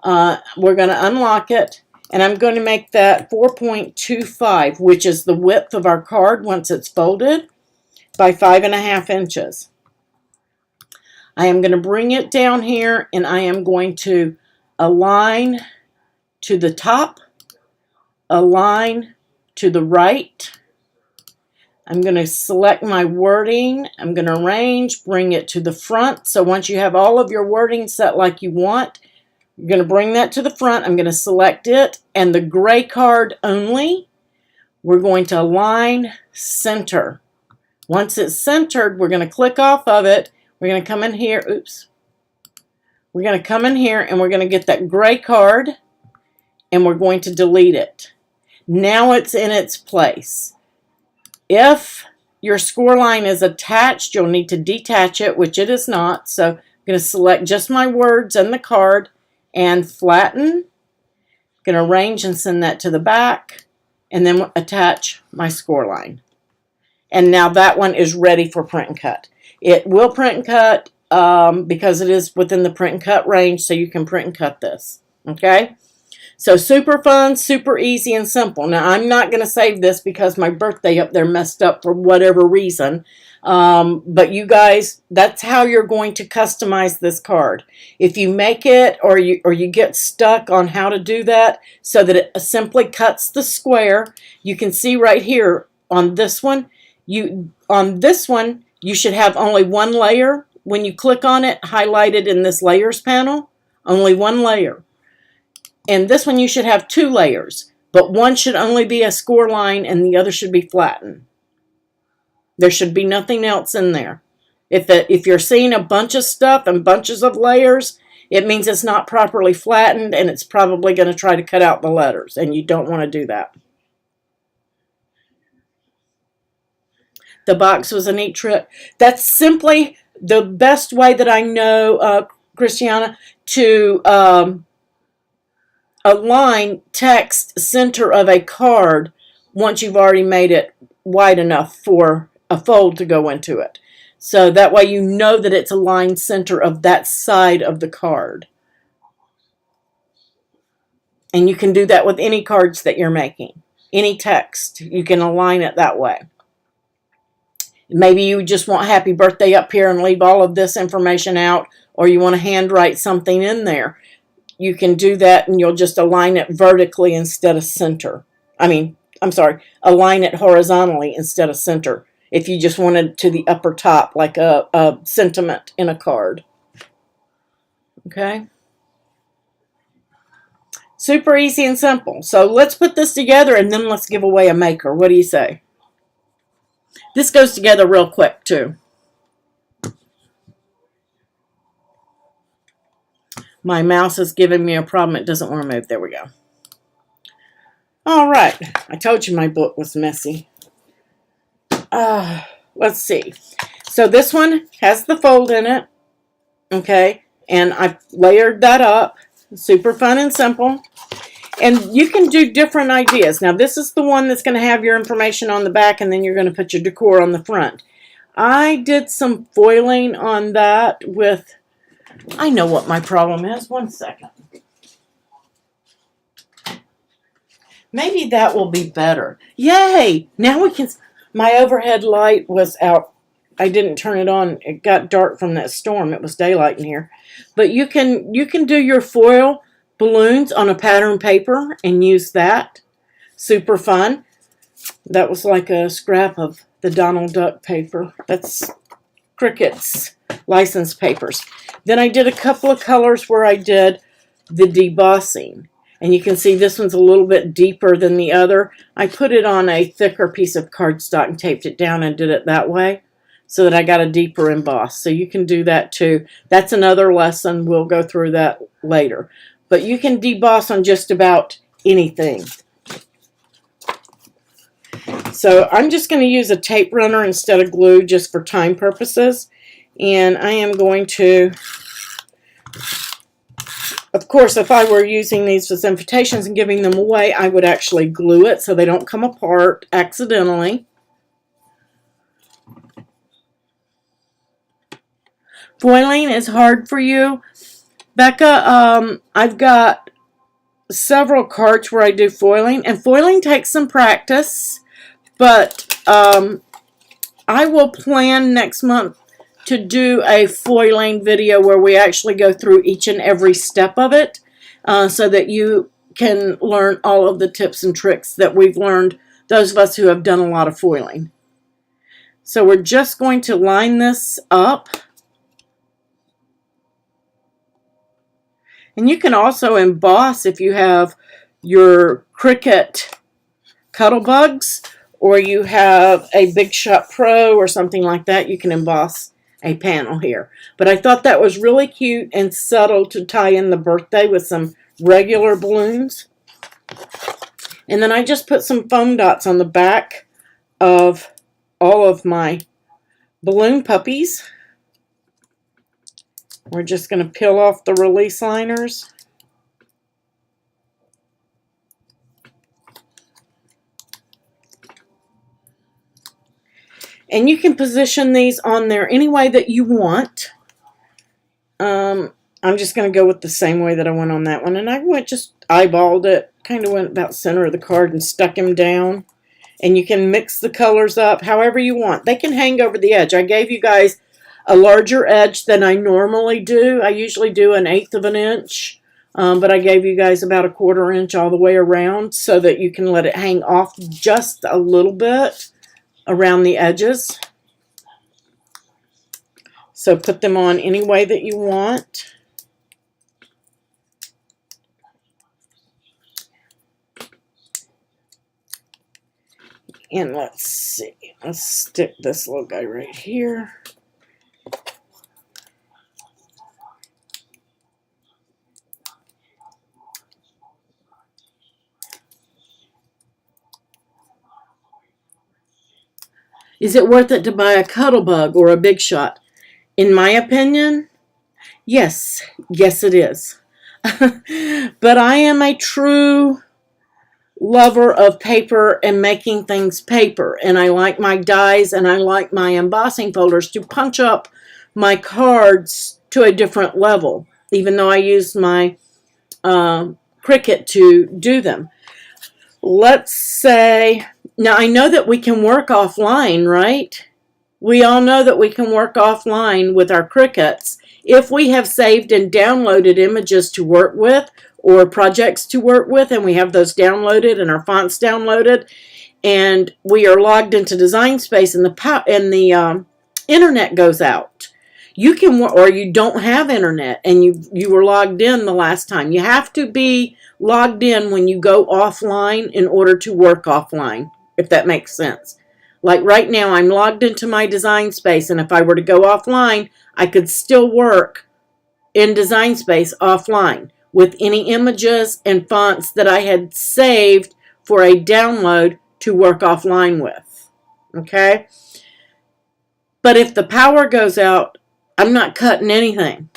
We're going to unlock it. And I'm going to make that 4.25, which is the width of our card once it's folded, by 5.5 inches. I am going to bring it down here, and I am going to align to the top, align to the right. I'm going to select my wording. I'm going to arrange, bring it to the front. So once you have all of your wording set like you want, you're going to bring that to the front. I'm going to select it, and the gray card only, we're going to align center. Once it's centered, we're going to click off of it. We're going to come in here. Oops. We're going to come in here, and we're going to get that gray card, and we're going to delete it. Now it's in its place. If your score line is attached, you'll need to detach it, which it is not. So I'm going to select just my words and the card, and flatten. I'm going to arrange and send that to the back, and then attach my score line. And now that one is ready for print and cut. It will print and cut because it is within the print and cut range, so you can print and cut this. Okay? So super fun, super easy, and simple. Now, I'm not going to save this because my birthday up there messed up for whatever reason. But you guys, that's how you're going to customize this card. If you make it or you get stuck on how to do that so that it simply cuts the square, you can see right here on this one, you should have only one layer. When you click on it, highlighted in this layers panel, only one layer. And this one you should have 2 layers, but one should only be a score line and the other should be flattened. There should be nothing else in there. If you're seeing a bunch of stuff and bunches of layers, it means it's not properly flattened, and it's probably going to try to cut out the letters, and you don't want to do that. The box was a neat trick. That's simply the best way that I know, Christiana, to align text center of a card once you've already made it wide enough for a fold to go into it. So that way you know that it's aligned center of that side of the card. And you can do that with any cards that you're making. Any text, you can align it that way. Maybe you just want happy birthday up here and leave all of this information out, or you want to handwrite something in there. You can do that, and you'll just align it vertically instead of center. Align it horizontally instead of center. If you just wanted to the upper top, like a sentiment in a card. Okay? Super easy and simple. So let's put this together, and then let's give away a maker. What do you say? This goes together real quick, too. My mouse is giving me a problem. It doesn't want to move. There we go. All right. I told you my book was messy. Let's see. So this one has the fold in it. Okay. And I've layered that up. Super fun and simple. And you can do different ideas. Now, this is the one that's going to have your information on the back, and then you're going to put your decor on the front. I did some foiling on that with... I know what my problem is. One second. Maybe that will be better. Yay! Now we can... My overhead light was out. I didn't turn it on. It got dark from that storm. It was daylight in here. But you can do your foil balloons on a pattern paper and use that. Super fun. That was like a scrap of the Donald Duck paper. That's Cricut's license papers. Then I did a couple of colors where I did the debossing. And you can see this one's a little bit deeper than the other. I put it on a thicker piece of cardstock and taped it down and did it that way so that I got a deeper emboss. So you can do that too. That's another lesson. We'll go through that later. But you can deboss on just about anything. So I'm just going to use a tape runner instead of glue just for time purposes. And I am going to, of course, if I were using these as invitations and giving them away, I would actually glue it so they don't come apart accidentally. Foiling is hard for you, Becca. I've got several cards where I do foiling, and foiling takes some practice, but I will plan next month to do a foiling video where we actually go through each and every step of it so that you can learn all of the tips and tricks that we've learned, those of us who have done a lot of foiling. So we're just going to line this up. And you can also emboss if you have your Cricut Cuddlebugs or you have a Big Shot Pro or something like that. You can emboss a panel here. But I thought that was really cute and subtle to tie in the birthday with some regular balloons. And then I just put some foam dots on the back of all of my balloon puppies. We're just going to peel off the release liners. And you can position these on there any way that you want. I'm just going to go with the same way that I went on that one. And I just eyeballed it, kind of went about center of the card and stuck him down. And you can mix the colors up however you want. They can hang over the edge. I gave you guys a larger edge than I normally do. I usually do 1/8 of an inch. But I gave you guys about 1/4 inch all the way around so that you can let it hang off just a little bit around the edges. So put them on any way that you want. And let's see. Let's stick this little guy right here. Is it worth it to buy a Cuddlebug or a Big Shot? In my opinion, yes. Yes, it is. But I am a true lover of paper and making things paper. And I like my dies and I like my embossing folders to punch up my cards to a different level, even though I use my Cricut to do them. Let's say, now I know that we can work offline, right? We all know that we can work offline with our Cricuts if we have saved and downloaded images to work with or projects to work with, and we have those downloaded and our fonts downloaded, and we are logged into Design Space and the internet goes out. You can, or you don't have internet and you were logged in the last time. You have to be logged in when you go offline in order to work offline, if that makes sense. Like right now, I'm logged into my Design Space, and if I were to go offline, I could still work in Design Space offline with any images and fonts that I had saved for a download to work offline with. Okay? But if the power goes out, I'm not cutting anything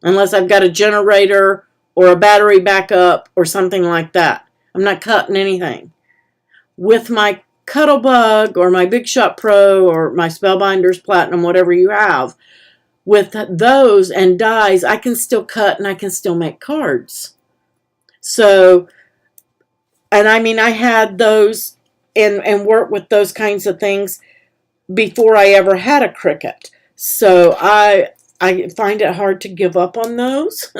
unless I've got a generator or a battery backup or something like that. I'm not cutting anything. With my Cuddlebug or my Big Shot Pro or my Spellbinders Platinum, whatever you have, with those and dies, I can still cut and I can still make cards. So, and I mean, I had those and work with those kinds of things before I ever had a Cricut. So I find it hard to give up on those.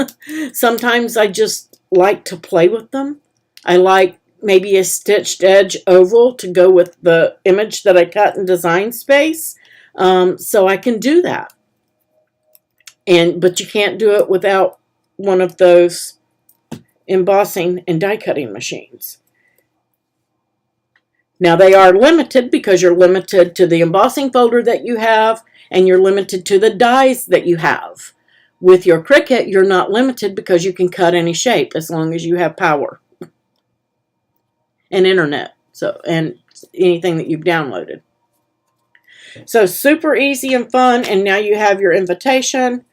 Sometimes I just like to play with them. I like maybe a stitched edge oval to go with the image that I cut in Design Space. So I can do that. But you can't do it without one of those embossing and die cutting machines. Now they are limited because you're limited to the embossing folder that you have and you're limited to the dies that you have. With your Cricut, you're not limited because you can cut any shape as long as you have power and internet, and anything that you've downloaded. So super easy and fun, and now you have your invitation.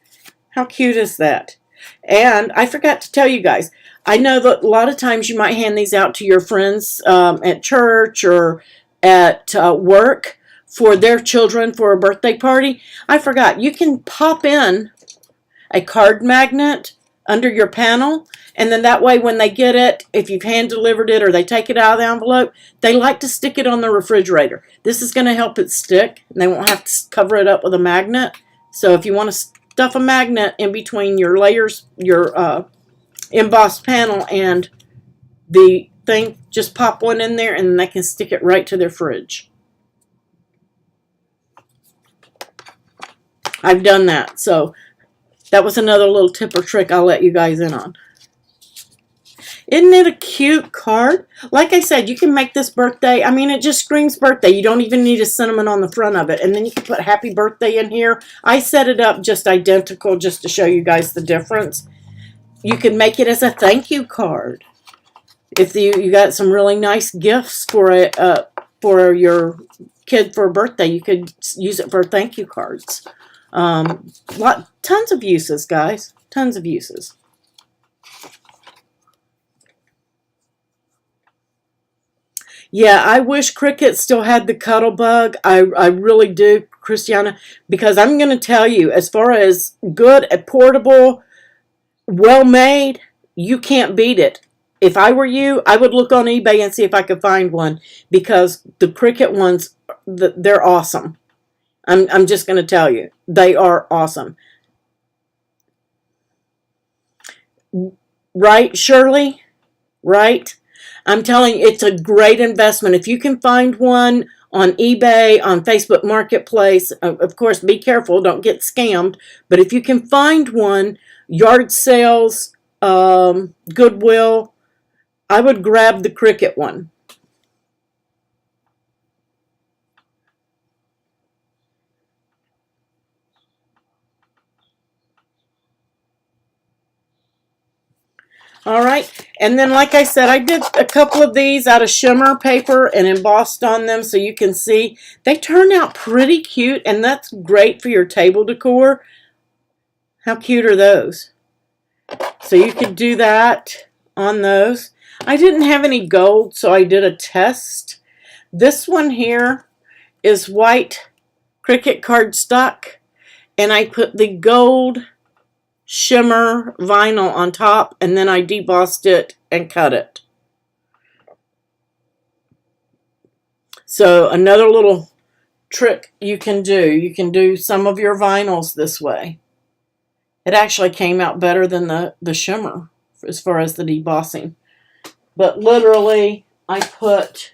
How cute is that? And I forgot to tell you guys, I know that a lot of times you might hand these out to your friends at church or at work for their children for a birthday party. I forgot, you can pop in a card magnet under your panel, and then that way when they get it, if you've hand delivered it or they take it out of the envelope, they like to stick it on the refrigerator. This is going to help it stick, and they won't have to cover it up with a magnet. So if you want to stuff a magnet in between your layers, your embossed panel and the thing, just pop one in there and they can stick it right to their fridge. I've done that, so that was another little tip or trick I'll let you guys in on. Isn't it a cute card? Like I said, you can make this birthday. I mean, it just screams birthday. You don't even need a cinnamon on the front of it. And then you can put happy birthday in here. I set it up just identical just to show you guys the difference. You can make it as a thank you card. If you got some really nice gifts for your kid for a birthday, you could use it for thank you cards. Tons of uses, guys. Tons of uses. Yeah, I wish Cricut still had the cuddle bug. I really do, Christiana, because I'm going to tell you, as far as good, portable, well-made, you can't beat it. If I were you, I would look on eBay and see if I could find one, because the Cricut ones, they're awesome. I'm just going to tell you, they are awesome. Right, Shirley? Right? I'm telling you, it's a great investment. If you can find one on eBay, on Facebook Marketplace, of course, be careful, don't get scammed. But if you can find one, yard sales, Goodwill, I would grab the Cricut one. All right, and then like I said, I did a couple of these out of shimmer paper and embossed on them so you can see. They turn out pretty cute, and that's great for your table decor. How cute are those? So you could do that on those. I didn't have any gold, so I did a test. This one here is white Cricut cardstock, and I put the gold shimmer vinyl on top, and then I debossed it and cut it. So another little trick you can do some of your vinyls this way. It actually came out better than the shimmer as far as the debossing. But literally, I put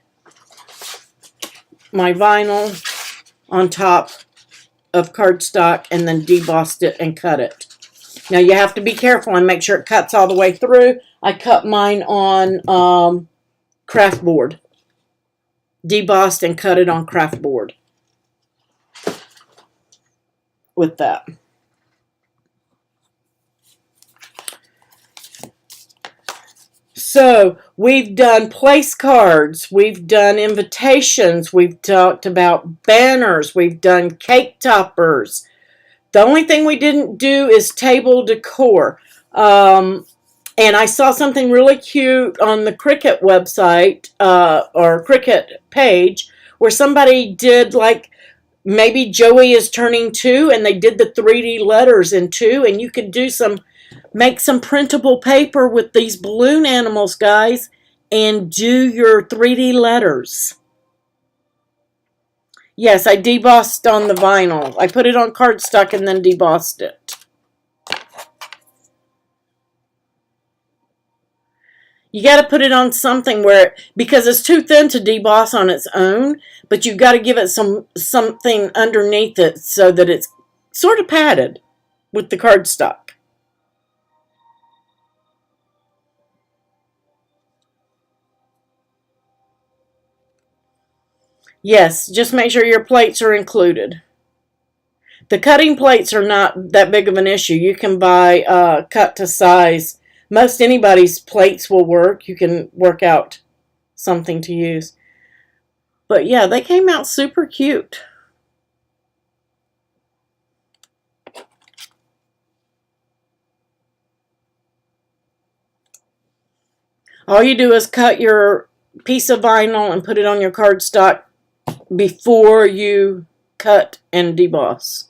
my vinyl on top of cardstock and then debossed it and cut it. Now you have to be careful and make sure it cuts all the way through. I cut mine on craft board. Debossed and cut it on craft board. With that. So we've done place cards, we've done invitations, we've talked about banners, we've done cake toppers. The only thing we didn't do is table decor. And I saw something really cute on the Cricut website or Cricut page where somebody did, like, maybe Joey is turning 2 and they did the 3D letters in 2, and you could do make some printable paper with these balloon animals, guys, and do your 3D letters. Yes, I debossed on the vinyl. I put it on cardstock and then debossed it. You got to put it on something because it's too thin to deboss on its own, but you've got to give it something underneath it so that it's sort of padded with the cardstock. Yes, just make sure your plates are included. The cutting plates are not that big of an issue. You can buy cut to size. Most anybody's plates will work. You can work out something to use. But yeah, they came out super cute. All you do is cut your piece of vinyl and put it on your cardstock before you cut and deboss.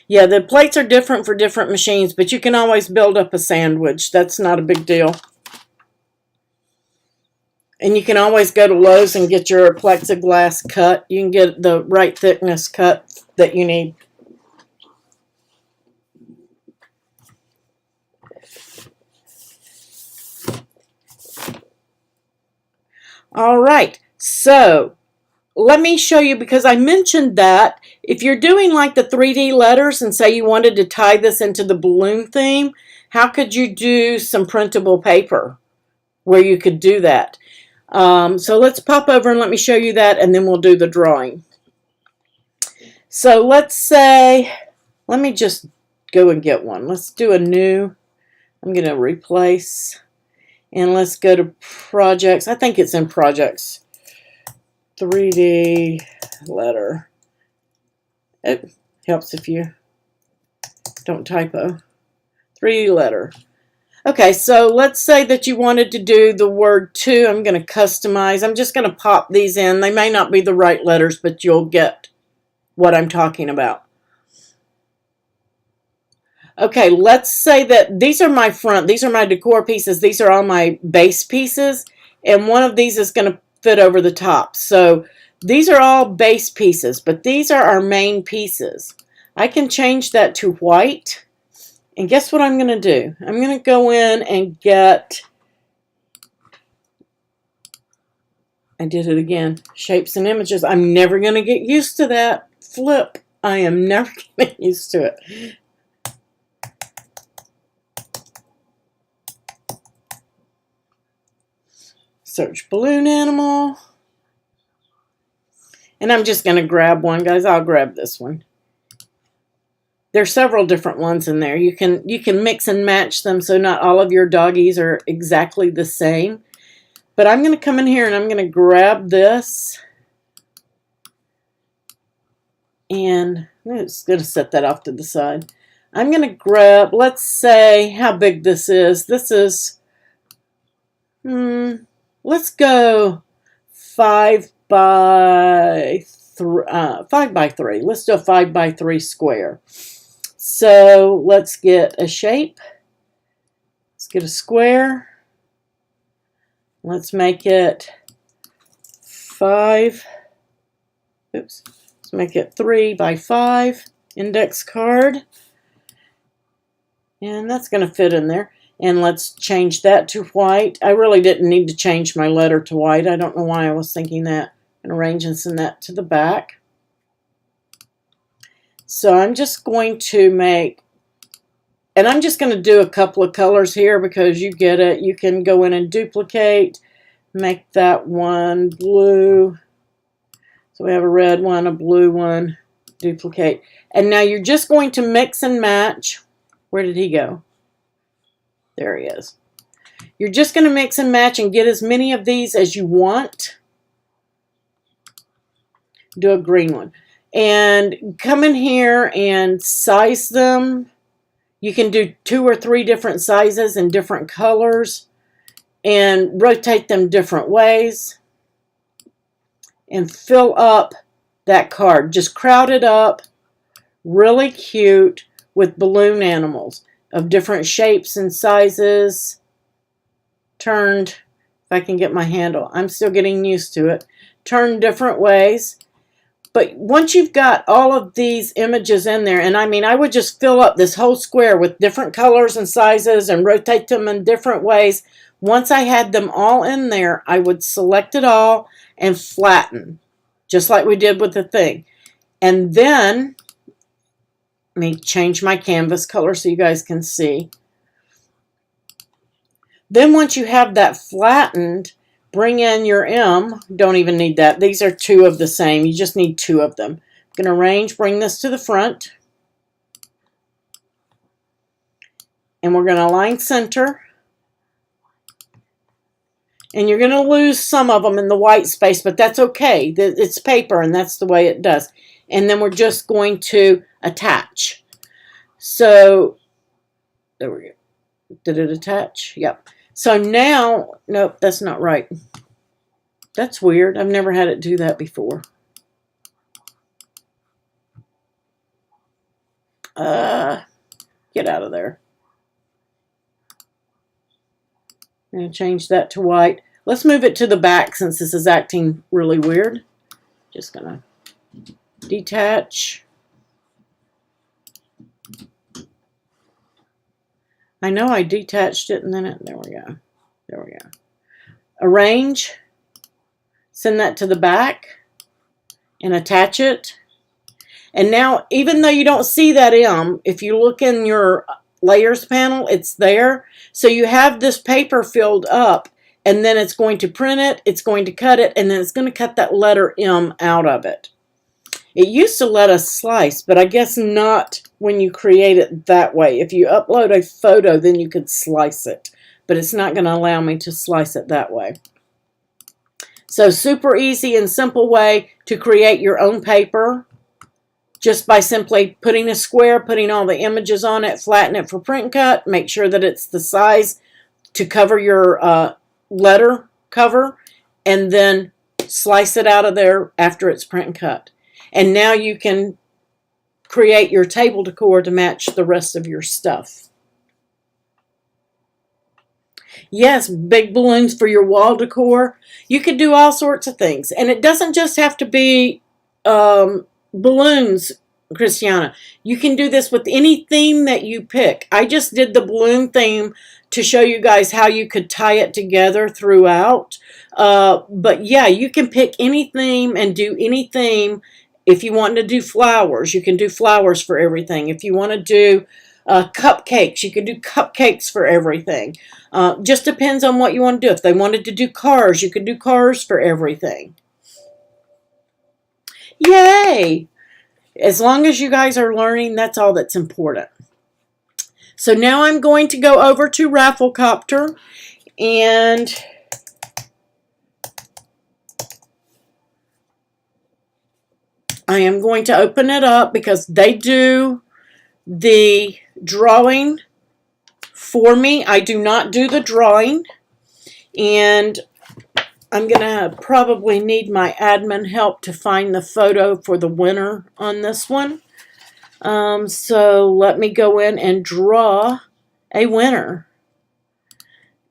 Yeah, the plates are different for different machines, but you can always build up a sandwich. That's not a big deal. And you can always go to Lowe's and get your plexiglass cut. You can get the right thickness cut that you need. All right, so let me show you, because I mentioned that if you're doing like the 3D letters and say you wanted to tie this into the balloon theme, how could you do some printable paper where you could do that? So let's pop over and let me show you that, and then we'll do the drawing. So let's say, let me just go and get one. Let's do a new, I'm going to replace, and let's go to projects. I think it's in projects. 3D letter. It helps if you don't typo. 3D letter. Okay, so let's say that you wanted to do the word to. I'm going to customize. I'm just going to pop these in. They may not be the right letters, but you'll get what I'm talking about. Okay, let's say that these are my front. These are my decor pieces. These are all my base pieces. And one of these is going to fit over the top. So these are all base pieces, but these are our main pieces. I can change that to white. And guess what I'm going to do? I'm going to go in and get, I did it again, shapes and images. I'm never going to get used to that flip. I am never getting used to it. Search balloon animal. And I'm just going to grab one, guys. I'll grab this one. There's several different ones in there. You can mix and match them so not all of your doggies are exactly the same. But I'm going to come in here and I'm going to grab this. And I'm just going to set that off to the side. I'm going to grab, let's say how big this is. This is, let's go 5 by 3. 5 by 3. Let's do a 5 by 3 square. So let's get a shape. Let's get a square. Let's make it 5. Oops. Let's make it 3 by 5 index card. And that's going to fit in there. And let's change that to white. I really didn't need to change my letter to white. I don't know why I was thinking that. And arrange and send that to the back. So I'm just going to make, and I'm just going to do a couple of colors here because you get it. You can go in and duplicate, make that one blue. So we have a red one, a blue one, duplicate. And now you're just going to mix and match. Where did he go? There he is. You're just going to mix and match and get as many of these as you want. Do a green one. And come in here and size them. You can do 2 or 3 different sizes and different colors. And rotate them different ways. And fill up that card. Just crowd it up. Really cute with balloon animals of different shapes and sizes. Turned, if I can get my handle. I'm still getting used to it. Turned different ways. But once you've got all of these images in there, and I mean, I would just fill up this whole square with different colors and sizes and rotate them in different ways. Once I had them all in there, I would select it all and flatten, just like we did with the thing. And then, let me change my canvas color so you guys can see. Then once you have that flattened, bring in your M. Don't even need that. These are two of the same. You just need two of them. I'm going to arrange, bring this to the front. And we're going to align center. And you're going to lose some of them in the white space, but that's okay. It's paper, and that's the way it does. And then we're just going to attach. So, there we go. Did it attach? Yep. So now, nope, that's not right. That's weird. I've never had it do that before. Get out of there. I'm going to change that to white. Let's move it to the back since this is acting really weird. Just going to detach. I know I detached it and then it, there we go. There we go. Arrange. Send that to the back and attach it. And now, even though you don't see that M, if you look in your layers panel, it's there. So you have this paper filled up, and then it's going to print it, it's going to cut it, and then it's going to cut that letter M out of it. It used to let us slice, but I guess not when you create it that way. If you upload a photo, then you could slice it, but it's not going to allow me to slice it that way. So super easy and simple way to create your own paper, just by simply putting a square, putting all the images on it, flatten it for print cut, make sure that it's the size to cover your letter cover, and then slice it out of there after it's print cut. And now you can create your table decor to match the rest of your stuff. Yes, big balloons for your wall decor. You could do all sorts of things. And it doesn't just have to be balloons, Christiana. You can do this with any theme that you pick. I just did the balloon theme to show you guys how you could tie it together throughout. But yeah, you can pick any theme and do any theme. If you want to do flowers, you can do flowers for everything. If you want to do cupcakes, you can do cupcakes for everything. Just depends on what you want to do. If they wanted to do cars, you could do cars for everything. Yay! As long as you guys are learning, that's all that's important. So now I'm going to go over to Rafflecopter, and I am going to open it up because they do the drawing for me. I do not do the drawing, and I'm going to probably need my admin help to find the photo for the winner on this one. So let me go in and draw a winner.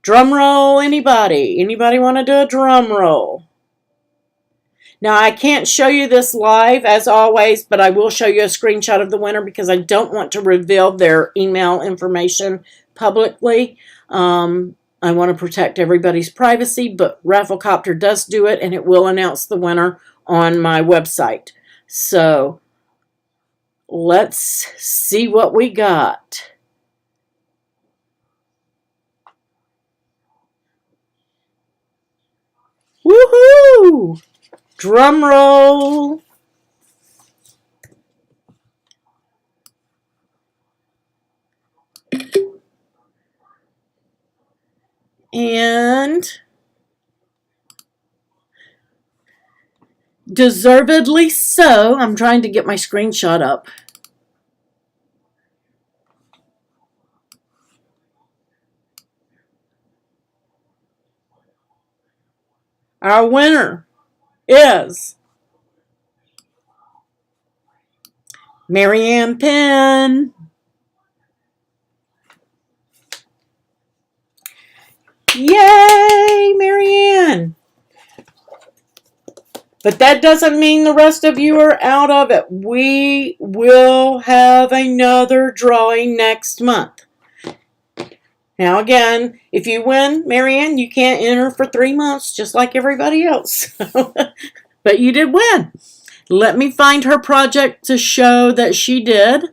Drum roll, anybody? Anybody want to do a drum roll? Now, I can't show you this live, as always, but I will show you a screenshot of the winner because I don't want to reveal their email information publicly. I want to protect everybody's privacy, but Rafflecopter does do it, and it will announce the winner on my website. So, let's see what we got. Woohoo! Drum roll. And deservedly so. I'm trying to get my screenshot up. Our winner is Marianne Penn. Yay, Marianne! But that doesn't mean the rest of you are out of it. We will have another drawing next month. Now again, if you win, Marianne, you can't enter for 3 months just like everybody else. But you did win. Let me find her project to show that she did.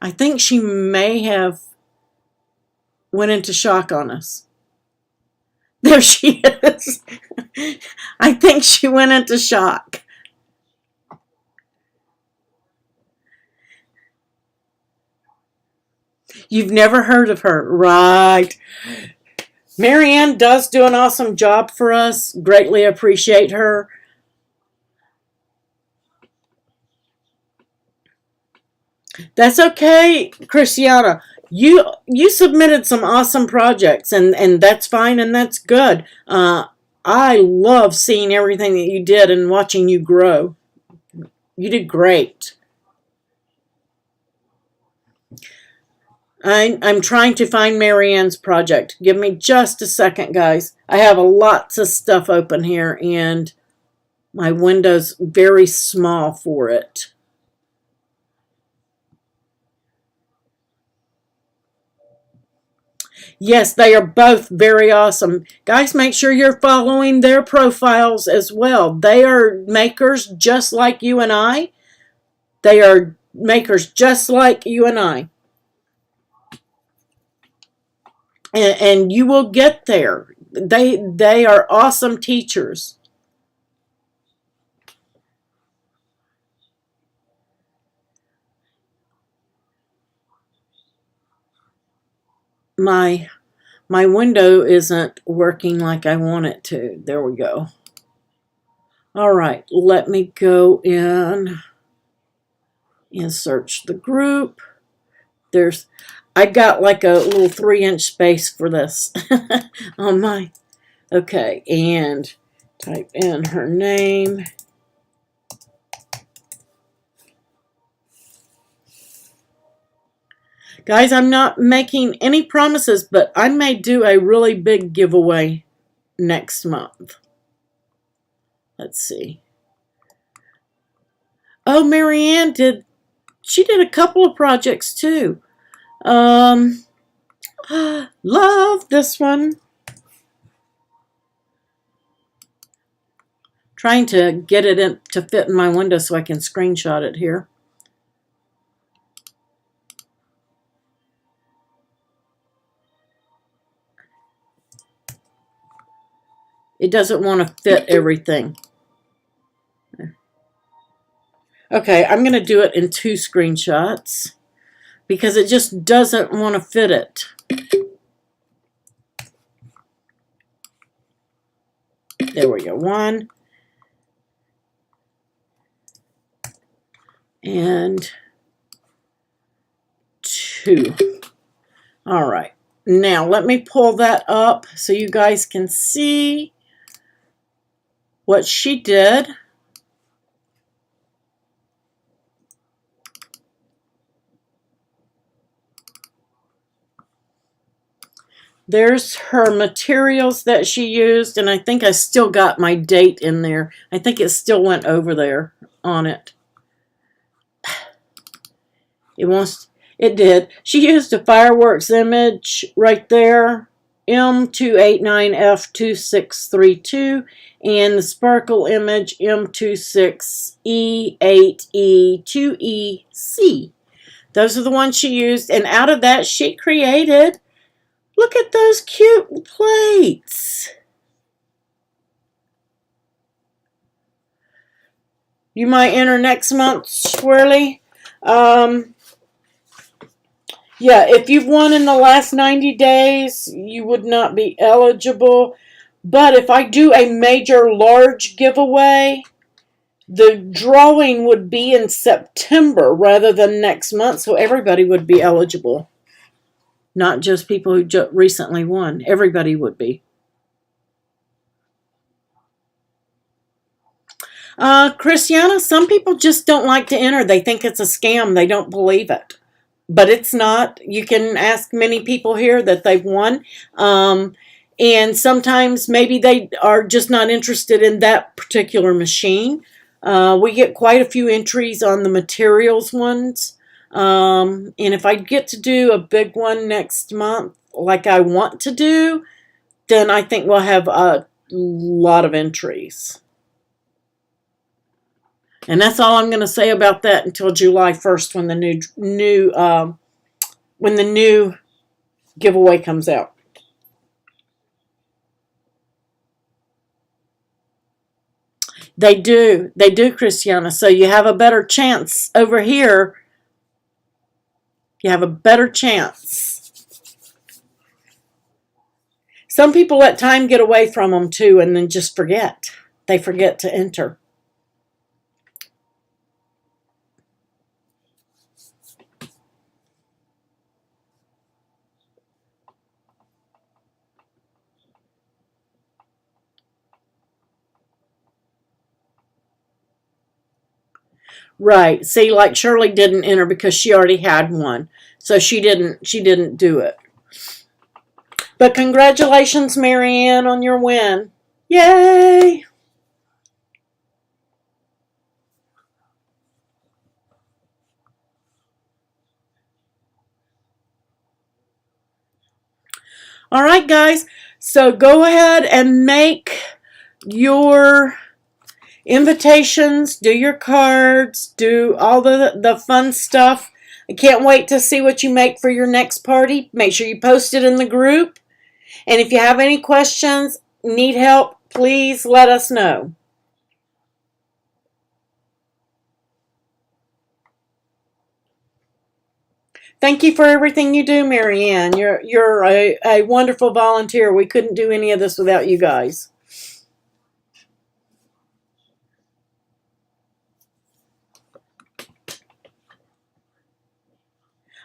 I think she may have went into shock on us. There she is. I think she went into shock. You've never heard of her, right? Marianne does do an awesome job for us. Greatly appreciate her. That's okay, Christiana. You submitted some awesome projects, and that's fine, and that's good. I love seeing everything that you did and watching you grow. You did great. I'm trying to find Marianne's project. Give me just a second, guys. I have lots of stuff open here, and my window's very small for it. Yes, they are both very awesome. Guys, make sure you're following their profiles as well. They are makers just like you and I. They are makers just like you and I. And you will get there. They are awesome teachers. My window isn't working like I want it to. There we go. All right, let me go in and search the group. I got like a little 3-inch space for this on my. Okay, and type in her name. Guys, I'm not making any promises, but I may do a really big giveaway next month. Let's see. Oh, Marianne did a couple of projects too. Love this one. Trying to get it to fit in my window so I can screenshot it here. It doesn't want to fit everything. Okay, I'm going to do it in 2 screenshots because it just doesn't want to fit it. There we go. 1 and 2. All right. Now let me pull that up so you guys can see what she did. There's her materials that she used, and I think I still got my date in there. I think it still went over there on it. It did. She used a fireworks image right there, M289F2632, and the sparkle image M26E8E2EC. Those are the ones she used, and out of that she created, look at those cute plates. You might enter next month, Swirly. Yeah, if you've won in the last 90 days, you would not be eligible. But if I do a major large giveaway, the drawing would be in September rather than next month, so everybody would be eligible. Not just people who recently won. Everybody would be. Christiana, some people just don't like to enter. They think it's a scam. They don't believe it. But it's not. You can ask many people here that they've won. And sometimes maybe they are just not interested in that particular machine. We get quite a few entries on the materials ones. And if I get to do a big one next month, like I want to do, then I think we'll have a lot of entries. And that's all I'm going to say about that until July 1st when the new giveaway comes out. They do, Christiana. So you have a better chance over here. You have a better chance. Some people let time get away from them too and then just forget. They forget to enter. Right. See, like Shirley didn't enter because she already had one. So she didn't do it. But congratulations, Marianne, on your win. Yay! All right, guys. So go ahead and make your invitations, do your cards, do all the fun stuff. I can't wait to see what you make for your next party. Make sure you post it in the group. And if you have any questions, need help, please let us know. Thank you for everything you do, Marianne. You're a wonderful volunteer. We couldn't do any of this without you guys.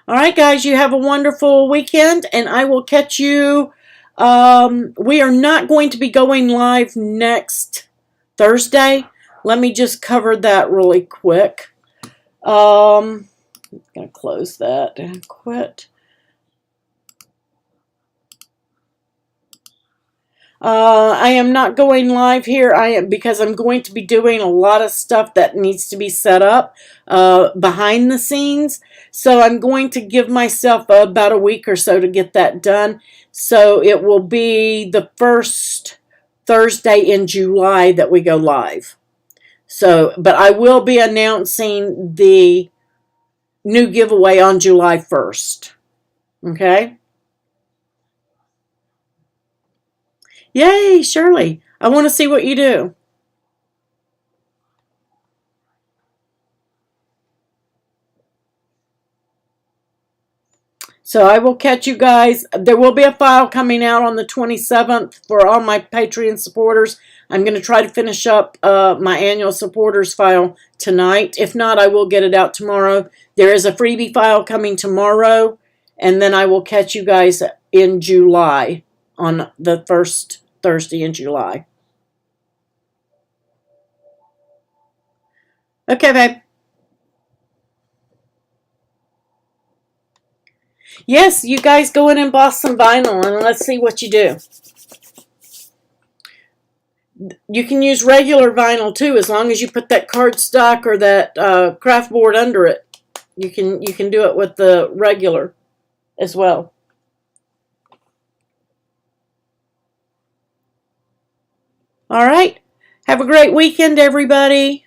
All right, guys, you have a wonderful weekend, and I will catch you. We are not going to be going live next Thursday. Let me just cover that really quick. I'm going to close that and quit. I am not going live here because I'm going to be doing a lot of stuff that needs to be set up behind the scenes. So I'm going to give myself about a week or so to get that done. So it will be the first Thursday in July that we go live. So, but I will be announcing the new giveaway on July 1st. Okay? Yay, Shirley. I want to see what you do. So I will catch you guys. There will be a file coming out on the 27th for all my Patreon supporters. I'm going to try to finish up my annual supporters file tonight. If not, I will get it out tomorrow. There is a freebie file coming tomorrow. And then I will catch you guys in July on the first Thursday in July. Okay, babe. Yes, you guys go in and emboss some vinyl and let's see what you do. You can use regular vinyl too, as long as you put that cardstock or that craft board under it. You can do it with the regular as well. All right. Have a great weekend, everybody.